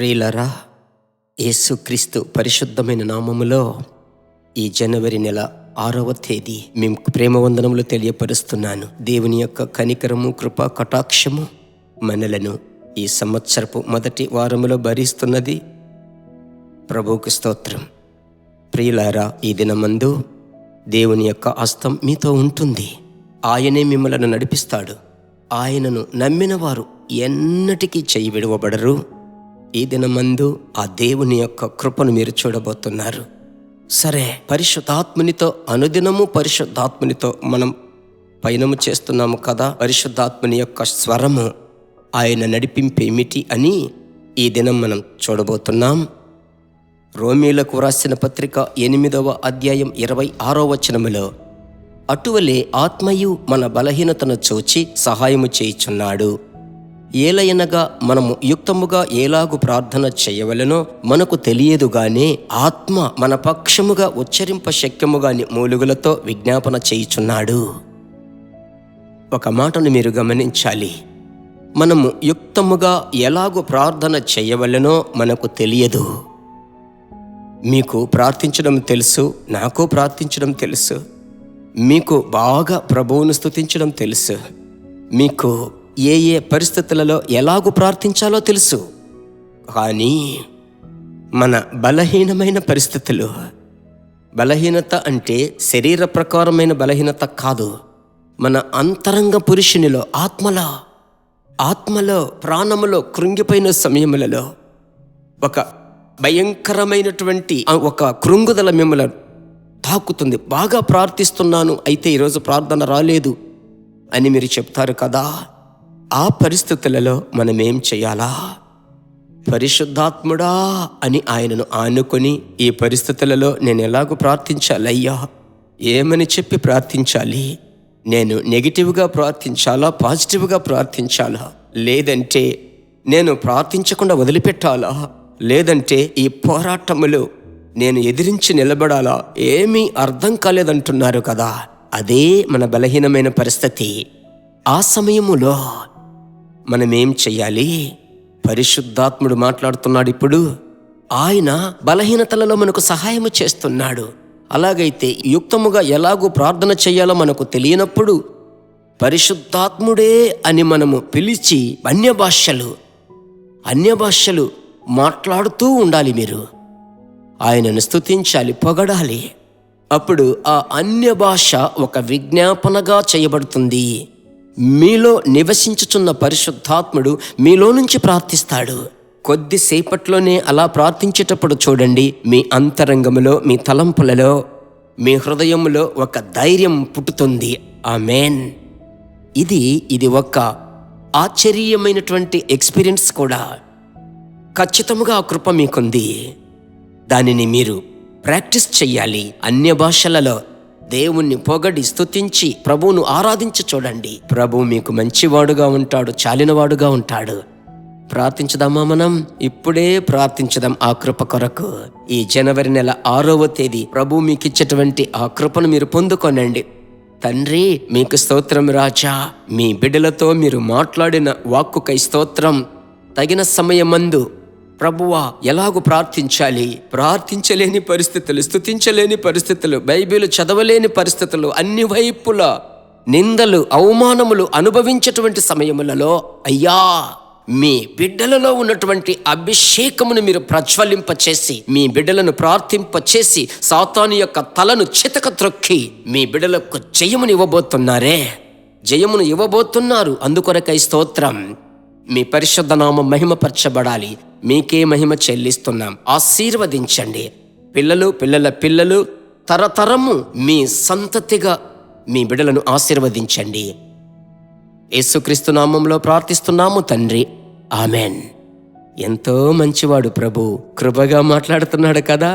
ప్రియులారా, యేసుక్రీస్తు పరిశుద్ధమైన నామములో ఈ జనవరి నెల 6వ తేదీ మేము ప్రేమ వందనములు తెలియపరుస్తున్నాను. దేవుని యొక్క కనికరము, కృప, కటాక్షము మనలను ఈ సంవత్సరపు మొదటి వారములో భరిస్తున్నది. ప్రభువుకు స్తోత్రం. ప్రియులారా, ఈ దినమందు దేవుని యొక్క హస్తం మీతో ఉంటుంది. ఆయనే మిమ్మలను నడిపిస్తాడు. ఆయనను నమ్మిన వారు ఎన్నటికీ చెయ్యి విడవబడరు. ఈ దినమందు ఆ దేవుని యొక్క కృపను మీరు చూడబోతున్నారు. సరే, పరిశుద్ధాత్మునితో అనుదినము పరిశుద్ధాత్మునితో మనం పయనము చేస్తున్నాము కదా. పరిశుద్ధాత్ముని యొక్క స్వరము, ఆయన నడిపింపేమిటి అని ఈ దినం మనం చూడబోతున్నాం. రోమీలకు వ్రాసిన పత్రిక 8వ అధ్యాయం 26వ వచనములో, అటువలే ఆత్మయు మన బలహీనతను చూచి సహాయము చేయుచున్నాడు. ఏలయనగా మనము యుక్తముగా ఏలాగు ప్రార్థన చేయవలెనో మనకు తెలియదు గాని ఆత్మ మన పక్షముగా ఉచ్చరింప శక్యముగాని మూలుగులతో విజ్ఞాపన చేయుచున్నాడు. ఒక మాటను మీరు గమనించాలి. మనము యుక్తముగా ఎలాగు ప్రార్థన చేయవలెనో మనకు తెలియదు. మీకు ప్రార్థించడం తెలుసు, నాకు ప్రార్థించడం తెలుసు. మీకు బాగా ప్రభువును స్తుతించడం తెలుసు. మీకు ఏ ఏ పరిస్థితులలో ఎలాగూ ప్రార్థించాలో తెలుసు. కానీ మన బలహీనమైన పరిస్థితులు, బలహీనత అంటే శరీర ప్రకారమైన బలహీనత కాదు, మన అంతరంగ పురుషునిలో ఆత్మలో ప్రాణములో కృంగిపోయిన సమయములలో ఒక భయంకరమైనటువంటి ఒక కృంగుదల మిమ్మల్ని తాకుతుంది. బాగా ప్రార్థిస్తున్నాను, అయితే ఈరోజు ప్రార్థన రాలేదు అని మీరు చెప్తారు కదా. ఆ పరిస్థితులలో మనం ఏం చేయాలా? పరిశుద్ధాత్ముడా అని ఆయనను ఆనుకొని, ఈ పరిస్థితులలో నేను ఎలాగో ప్రార్థించాలయ్యా, ఏమని చెప్పి ప్రార్థించాలి? నేను నెగిటివ్గా ప్రార్థించాలా, పాజిటివ్గా ప్రార్థించాలా? లేదంటే నేను ప్రార్థించకుండా వదిలిపెట్టాలా? లేదంటే ఈ పోరాటములు నేను ఎదిరించి నిలబడాలా? ఏమీ అర్థం కాలేదంటున్నారు కదా. అదే మన బలహీనమైన పరిస్థితి. ఆ సమయములో మనమేం చెయ్యాలి? పరిశుద్ధాత్ముడు మాట్లాడుతున్నాడు ఇప్పుడు. ఆయన బలహీనతలలో మనకు సహాయము చేస్తున్నాడు. అలాగైతే యుక్తముగా ఎలాగూ ప్రార్థన చేయాలో మనకు తెలియనప్పుడు పరిశుద్ధాత్ముడే అని మనము పిలిచి అన్య భాషలు మాట్లాడుతూ ఉండాలి. మీరు ఆయనను స్తుతించాలి, పొగడాలి. అప్పుడు ఆ అన్య భాష ఒక విజ్ఞాపనగా చేయబడుతుంది. మీలో నివసించుచున్న పరిశుద్ధాత్ముడు మీలో నుంచి ప్రార్థిస్తాడు. కొద్దిసేపట్లోనే అలా ప్రార్థించేటప్పుడు చూడండి, మీ అంతరంగములో, మీ తలంపులలో, మీ హృదయములో ఒక ధైర్యం పుట్టుతుంది. ఆమేన్. ఇది ఒక ఆశ్చర్యమైనటువంటి ఎక్స్పీరియన్స్ కూడా. ఖచ్చితంగా ఆ కృప మీకుంది. దానిని మీరు ప్రాక్టీస్ చెయ్యాలి. అన్య భాషలలో దేవుణ్ణి పొగడి స్తుతించి ప్రభువును ఆరాధించి చూడండి. ప్రభువు మీకు మంచివాడుగా ఉంటాడు, చాలినవాడుగా ఉంటాడు. ప్రార్థించుదామా? మనం ఇప్పుడే ప్రార్థించుదాం ఆ కృప కొరకు. ఈ జనవరి నెల 6వ తేదీ ప్రభువు మీకు ఇచ్చేటువంటి ఆ కృపను మీరు పొందుకోనండి. తండ్రి, మీకు స్తోత్రం రాజా. మీ బిడ్డలతో మీరు మాట్లాడిన వాక్కుకై స్తోత్రం. తగిన సమయమందు ప్రభువా ఎలాగూ ప్రార్థించాలి, ప్రార్థించలేని పరిస్థితులు, స్తుతించలేని పరిస్థితులు, బైబిల్ చదవలేని పరిస్థితులు, అన్ని వైపులా నిందలు, అవమానములు అనుభవించేటువంటి సమయములలో అయ్యా, మీ బిడ్డలలో ఉన్నటువంటి అభిషేకమును మీరు ప్రజ్వలింపచేసి, మీ బిడ్డలను ప్రార్థింపచేసి, సాతాను యొక్క తలను చితక త్రొక్కి మీ బిడ్డలకు జయమును ఇవ్వబోతున్నారు. అందుకొరకై స్తోత్రం. మీ పరిశుద్ధ నామం మహిమపరచబడాలి. మీకే మహిమ చెల్లిస్తున్నాం. ఆశీర్వదించండి. పిల్లల పిల్లలు తరతరము మీ సంతతిగా మీ బిడ్డలను ఆశీర్వదించండి. యేసుక్రీస్తు నామంలో ప్రార్థిస్తున్నాము తండ్రి, ఆమెన్. ఎంతో మంచివాడు ప్రభు, కృపగా మాట్లాడుతున్నాడు కదా.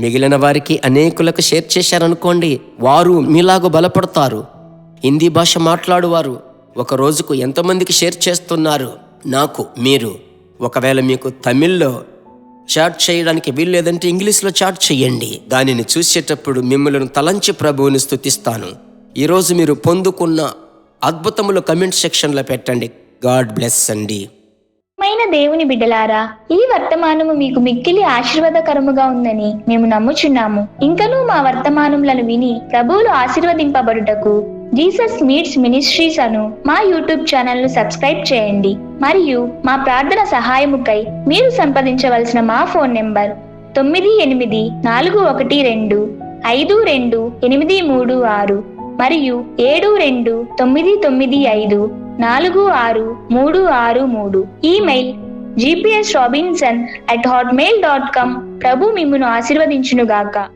మిగిలిన వారికి అనేకులకు షేర్ చేశారనుకోండి, వారు మీలాగా బలపడతారు. హిందీ భాష మాట్లాడువారు ఒక రోజుకు ఎంతమందికి షేర్ చేస్తున్నారు? మీరు ఒకవేళ మీకు తమిళ్లో చాట్ చేయడానికి వీల్లేదంటే ఇంగ్లీష్లో చాట్ చేయండి. దానిని చూసేటప్పుడు మిమ్మల్ని తలంచి ప్రభువుని స్తుతిస్తాను. ఈరోజు మీరు పొందుకున్న అద్భుతములు కమెంట్ సెక్షన్లో పెట్టండి. గాడ్ బ్లెస్ అండి. ప్రియమైన దేవుని బిడ్డలారా, ఈ వర్తమానము మీకు మిక్కిలి ఆశీర్వాదకరముగా ఉందని మేము నమ్ముచున్నాము. ఇంకనూ మా వర్తమానములను విని ప్రభువులు ఆశీర్వదింపబడుటకు జీసస్ మీట్స్ మినిస్ట్రీస్ అను మా యూట్యూబ్ ఛానల్ ను సబ్స్క్రైబ్ చేయండి. మరియు మా ప్రార్థన సహాయముకై మీరు సంప్రదించవలసిన మా ఫోన్ నెంబర్ 9841425236 మరియు 72995463. Email gpsrobinson@hotmail.com. ప్రభు మిమ్మును ఆశీర్వదించునుగాక.